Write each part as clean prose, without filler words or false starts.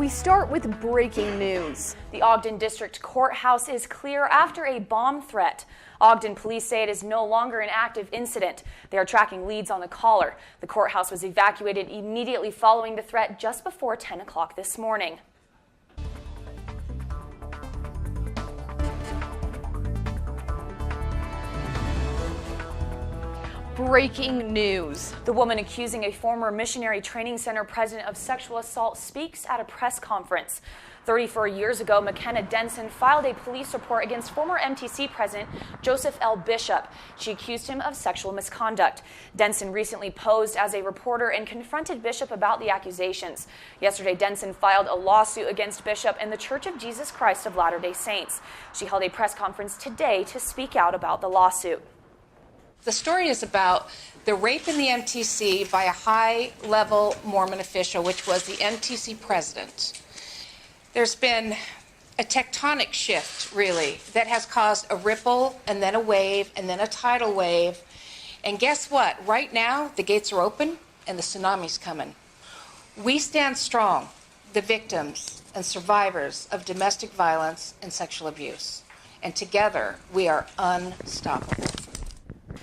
We start with breaking news. The Ogden District Courthouse is clear after a bomb threat. Ogden police say it is no longer an active incident. They are tracking leads on the caller. The courthouse was evacuated immediately following the threat just before 10 o'clock this morning. Breaking news. The woman accusing a former missionary training center president of sexual assault speaks at a press conference. 34 years ago, McKenna Denson filed a police report against former MTC president Joseph L. Bishop. She accused him of sexual misconduct. Denson recently posed as a reporter and confronted Bishop about the accusations. Yesterday, Denson filed a lawsuit against Bishop and the Church of Jesus Christ of Latter-day Saints. She held a press conference today to speak out about the lawsuit. The story is about the rape in the MTC by a high-level Mormon official, which was the MTC president. There's been a tectonic shift, really, that has caused a ripple and then a wave and then a tidal wave. And guess what? Right now, the gates are open and the tsunami's coming. We stand strong, the victims and survivors of domestic violence and sexual abuse. And together, we are unstoppable.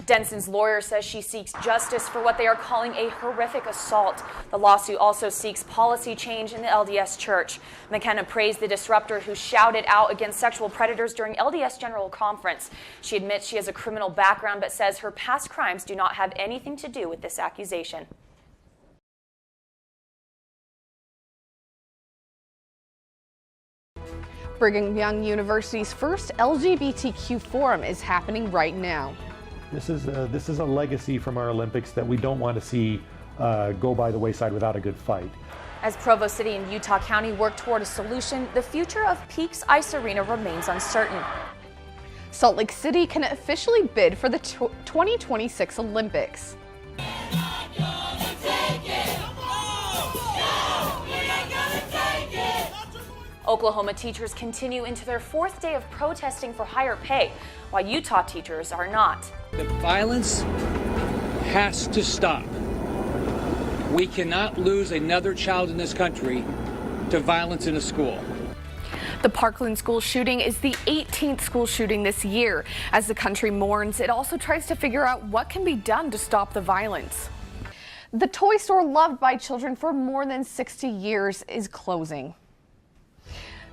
Denson's lawyer says she seeks justice for what they are calling a horrific assault. The lawsuit also seeks policy change in the LDS Church. McKenna praised the disruptor who shouted out against sexual predators during LDS General Conference. She admits she has a criminal background but says her past crimes do not have anything to do with this accusation. Brigham Young University's first LGBTQ forum is happening right now. This is a legacy from our Olympics that we don't want to see go by the wayside without a good fight. As Provo City and Utah County work toward a solution, the future of Peaks Ice Arena remains uncertain. Salt Lake City can officially bid for the 2026 Olympics. Oklahoma teachers continue into their fourth day of protesting for higher pay, while Utah teachers are not. The violence has to stop. We cannot lose another child in this country to violence in a school. The Parkland school shooting is the 18th school shooting this year. As the country mourns, it also tries to figure out what can be done to stop the violence. The toy store loved by children for more than 60 years is closing.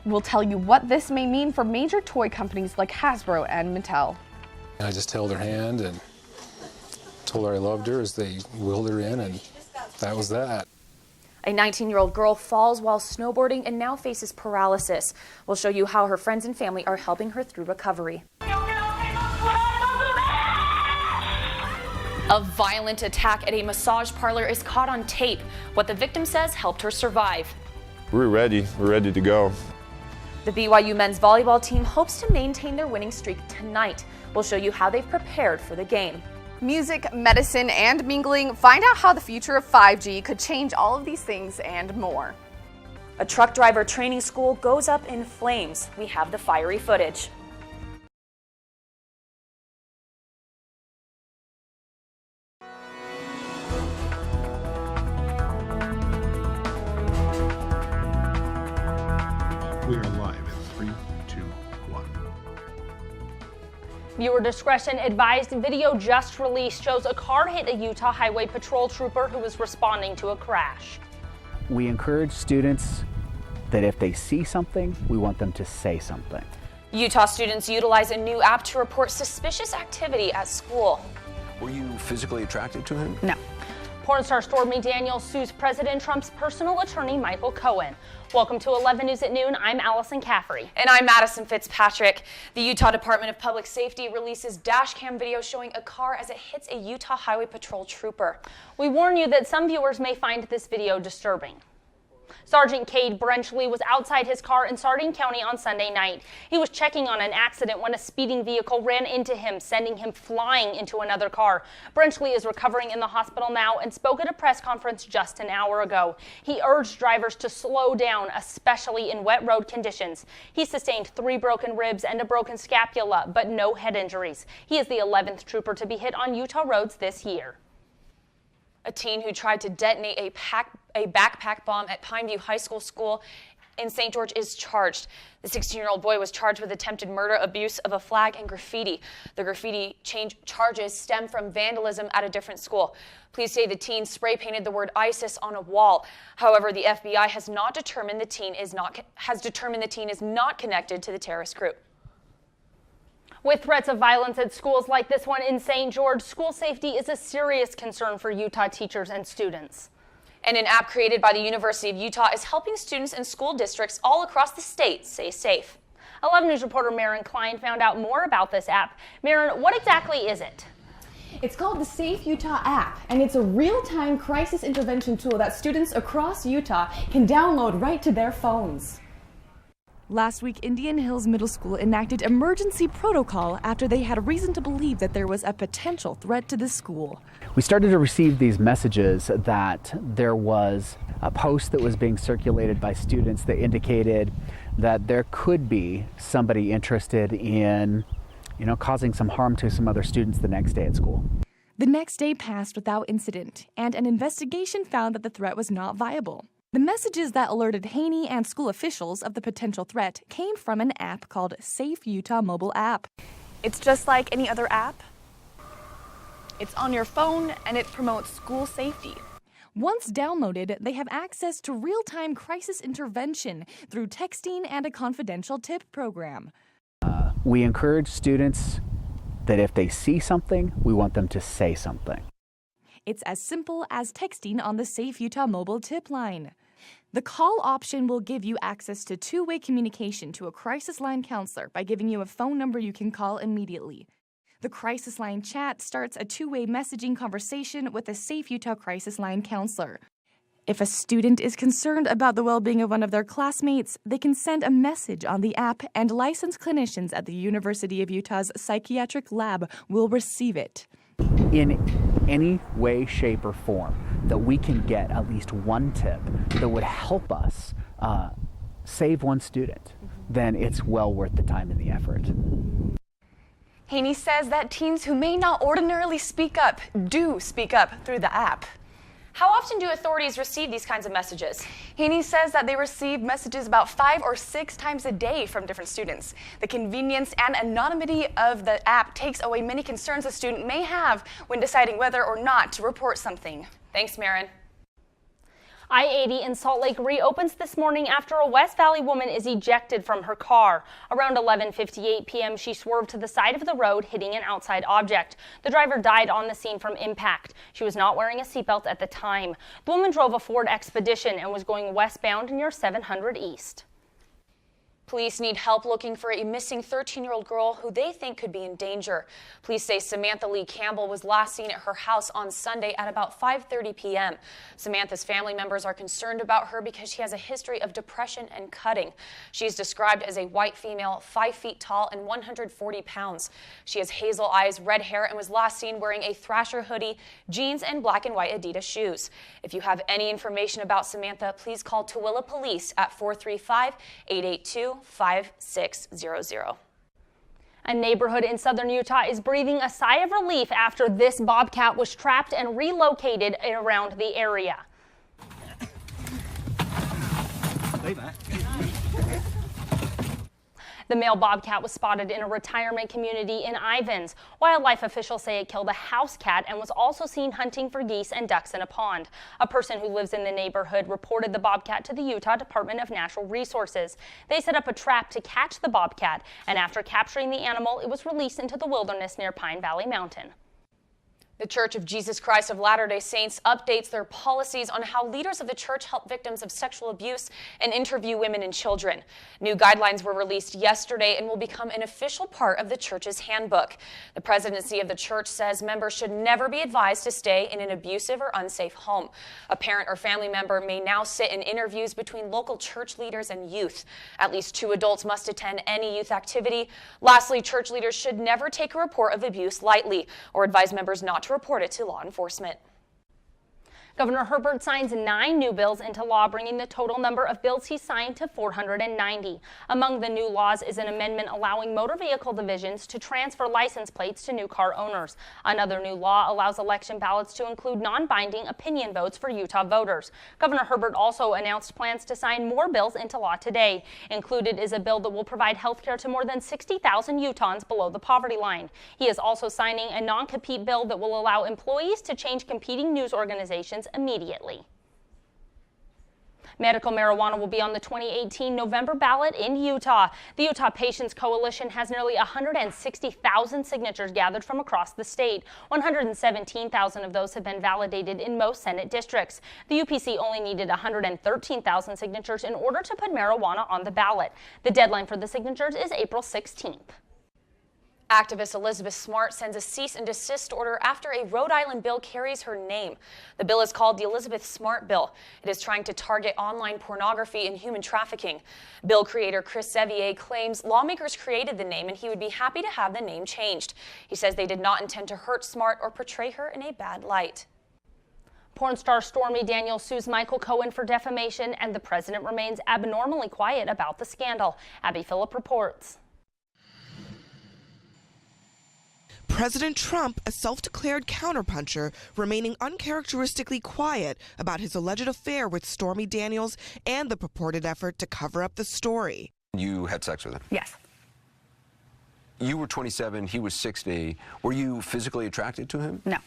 We'll tell you what this may mean for major toy companies like Hasbro and Mattel. I just held her hand and told her I loved her as they wheeled her in, and that was that. A 19-year-old girl falls while snowboarding and now faces paralysis. We'll show you how her friends and family are helping her through recovery. A violent attack at a massage parlor is caught on tape. What the victim says helped her survive. We're ready to go. The BYU men's volleyball team hopes to maintain their winning streak tonight. We'll show you how they've prepared for the game. Music, medicine, and mingling. Find out how the future of 5G could change all of these things and more. A truck driver training school goes up in flames. We have the fiery footage. We are live in 3, 2, 1. Viewer discretion advised. Video just released shows a car hit a Utah Highway Patrol trooper who was responding to a crash. We encourage students that if they see something, we want them to say something. Utah students utilize a new app to report suspicious activity at school. Were you physically attracted to him? No. Porn star Stormy Daniels sues President Trump's personal attorney, Michael Cohen. Welcome to 11 News at Noon. I'm Allison Caffrey. And I'm Madison Fitzpatrick. The Utah Department of Public Safety releases dash cam video showing a car as it hits a Utah Highway Patrol trooper. We warn you that some viewers may find this video disturbing. Sergeant Cade Brenchley was outside his car in Sardine County on Sunday night. He was checking on an accident when a speeding vehicle ran into him, sending him flying into another car. Brenchley is recovering in the hospital now and spoke at a press conference just an hour ago. He urged drivers to slow down, especially in wet road conditions. He sustained 3 broken ribs and a broken scapula, but no head injuries. He is the 11th trooper to be hit on Utah roads this year. A teen who tried to detonate a backpack bomb at Pineview High School in St. George is charged. The 16-year-old boy was charged with attempted murder, abuse of a flag, and graffiti. The graffiti charges stem from vandalism at a different school. Police say the teen spray painted the word ISIS on a wall. However, the FBI has determined the teen is not connected to the terrorist group. With threats of violence at schools like this one in St. George, school safety is a serious concern for Utah teachers and students. And an app created by the University of Utah is helping students in school districts all across the state stay safe. 11 News reporter Marin Klein found out more about this app. Marin, what exactly is it? It's called the Safe Utah app, and it's a real-time crisis intervention tool that students across Utah can download right to their phones. Last week, Indian Hills Middle School enacted emergency protocol after they had reason to believe that there was a potential threat to the school. We started to receive these messages that there was a post that was being circulated by students that indicated that there could be somebody interested in, causing some harm to some other students the next day at school. The next day passed without incident, and an investigation found that the threat was not viable. The messages that alerted Haney and school officials of the potential threat came from an app called Safe Utah Mobile App. It's just like any other app. It's on your phone and it promotes school safety. Once downloaded, they have access to real-time crisis intervention through texting and a confidential tip program. We encourage students that if they see something, we want them to say something. It's as simple as texting on the Safe Utah mobile tip line. The call option will give you access to two-way communication to a crisis line counselor by giving you a phone number you can call immediately. The crisis line chat starts a two-way messaging conversation with a Safe Utah crisis line counselor. If a student is concerned about the well-being of one of their classmates, they can send a message on the app, and licensed clinicians at the University of Utah's psychiatric lab will receive it. In any way, shape, or form that we can get at least one tip that would help us save one student, then it's well worth the time and the effort. Haney says that teens who may not ordinarily speak up do speak up through the app. How often do authorities receive these kinds of messages? Haney says that they receive messages about 5 or 6 times a day from different students. The convenience and anonymity of the app takes away many concerns a student may have when deciding whether or not to report something. Thanks, Marin. I-80 in Salt Lake reopens this morning after a West Valley woman is ejected from her car. Around 11:58 p.m., she swerved to the side of the road, hitting an outside object. The driver died on the scene from impact. She was not wearing a seatbelt at the time. The woman drove a Ford Expedition and was going westbound near 700 East. Police need help looking for a missing 13-year-old girl who they think could be in danger. Police say Samantha Lee Campbell was last seen at her house on Sunday at about 5:30 p.m. Samantha's family members are concerned about her because she has a history of depression and cutting. She is described as a white female, 5 feet tall and 140 pounds. She has hazel eyes, red hair, and was last seen wearing a Thrasher hoodie, jeans, and black and white Adidas shoes. If you have any information about Samantha, please call Tooele Police at 435-882-5600. A neighborhood in southern Utah is breathing a sigh of relief after this bobcat was trapped and relocated around the area. The male bobcat was spotted in a retirement community in Ivins. Wildlife officials say it killed a house cat and was also seen hunting for geese and ducks in a pond. A person who lives in the neighborhood reported the bobcat to the Utah Department of Natural Resources. They set up a trap to catch the bobcat, and after capturing the animal, it was released into the wilderness near Pine Valley Mountain. The Church of Jesus Christ of Latter-day Saints updates their policies on how leaders of the church help victims of sexual abuse and interview women and children. New guidelines were released yesterday and will become an official part of the church's handbook. The presidency of the church says members should never be advised to stay in an abusive or unsafe home. A parent or family member may now sit in interviews between local church leaders and youth. At least 2 adults must attend any youth activity. Lastly, church leaders should never take a report of abuse lightly or advise members not to report it to law enforcement. Governor Herbert signs 9 new bills into law, bringing the total number of bills he signed to 490. Among the new laws is an amendment allowing motor vehicle divisions to transfer license plates to new car owners. Another new law allows election ballots to include non-binding opinion votes for Utah voters. Governor Herbert also announced plans to sign more bills into law today. Included is a bill that will provide health care to more than 60,000 Utahns below the poverty line. He is also signing a non-compete bill that will allow employees to change competing news organizations immediately. Medical marijuana will be on the 2018 November ballot in Utah. The Utah Patients Coalition has nearly 160,000 signatures gathered from across the state. 117,000 of those have been validated in most Senate districts. The UPC only needed 113,000 signatures in order to put marijuana on the ballot. The deadline for the signatures is April 16th. Activist Elizabeth Smart sends a cease and desist order after a Rhode Island bill carries her name. The bill is called the Elizabeth Smart Bill. It is trying to target online pornography and human trafficking. Bill creator Chris Sevier claims lawmakers created the name and he would be happy to have the name changed. He says they did not intend to hurt Smart or portray her in a bad light. Porn star Stormy Daniels sues Michael Cohen for defamation, and the president remains abnormally quiet about the scandal. Abby Phillip reports. President Trump, a self-declared counterpuncher, remaining uncharacteristically quiet about his alleged affair with Stormy Daniels and the purported effort to cover up the story. You had sex with him? Yes. You were 27, he was 60. Were you physically attracted to him? No.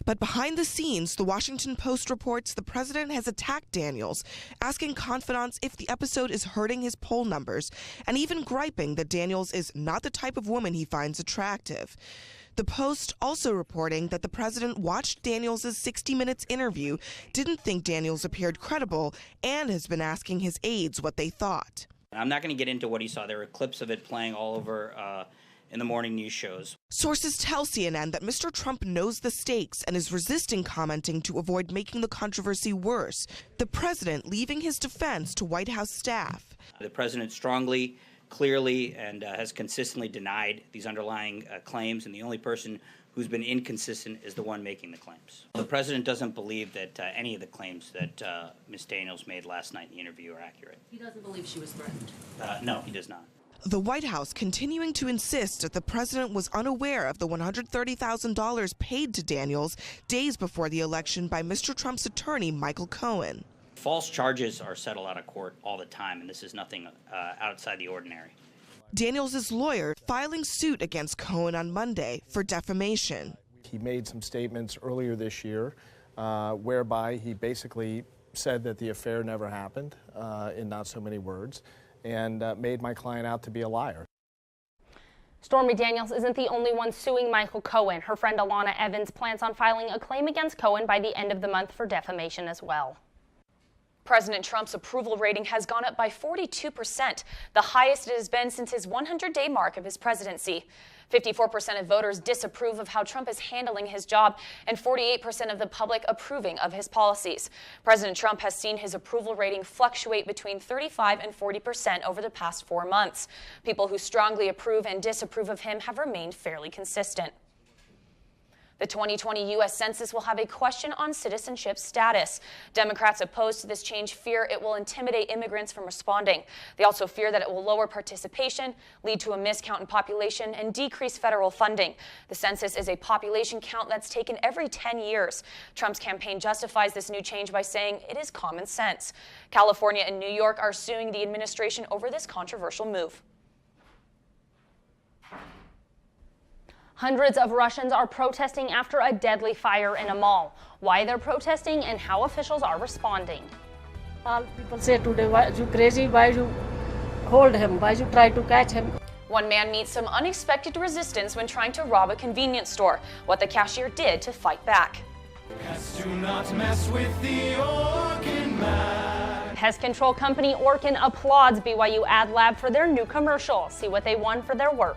But behind the scenes, the Washington Post reports the president has attacked Daniels, asking confidants if the episode is hurting his poll numbers, and even griping that Daniels is not the type of woman he finds attractive. The Post also reporting that the president watched Daniels' 60 Minutes interview, didn't think Daniels appeared credible, and has been asking his aides what they thought. I'm not going to get into what he saw. There were clips of it playing all over in the morning news shows. Sources tell CNN that Mr. Trump knows the stakes and is resisting commenting to avoid making the controversy worse, the president leaving his defense to White House staff. The president strongly, clearly, and has consistently denied these underlying claims, and the only person who's been inconsistent is the one making the claims. The president doesn't believe that any of the claims that Ms. Daniels made last night in the interview are accurate. He doesn't believe she was threatened? No, he does not. The White House continuing to insist that the president was unaware of the $130,000 paid to Daniels days before the election by Mr. Trump's attorney, Michael Cohen. False charges are settled out of court all the time, and this is nothing outside the ordinary. Daniels' lawyer filing suit against Cohen on Monday for defamation. He made some statements earlier this year whereby he basically said that the affair never happened, in not so many words, and made my client out to be a liar. Stormy Daniels isn't the only one suing Michael Cohen. Her friend Alana Evans plans on filing a claim against Cohen by the end of the month for defamation as well. President Trump's approval rating has gone up by 42%, the highest it has been since his 100-day mark of his presidency. 54% of voters disapprove of how Trump is handling his job, and 48% of the public approving of his policies. President Trump has seen his approval rating fluctuate between 35 and 40% over the past 4 months. People who strongly approve and disapprove of him have remained fairly consistent. The 2020 U.S. Census will have a question on citizenship status. Democrats opposed to this change fear it will intimidate immigrants from responding. They also fear that it will lower participation, lead to a miscount in population, and decrease federal funding. The census is a population count that's taken every 10 years. Trump's campaign justifies this new change by saying it is common sense. California and New York are suing the administration over this controversial move. Hundreds of Russians are protesting after a deadly fire in a mall. Why they're protesting and how officials are responding. All people say today, why you crazy? Why you hold him? Why you try to catch him? One man meets some unexpected resistance when trying to rob a convenience store. What the cashier did to fight back. Do not mess with the organ man. Pest control company Orkin applauds BYU Ad Lab for their new commercial. See what they won for their work.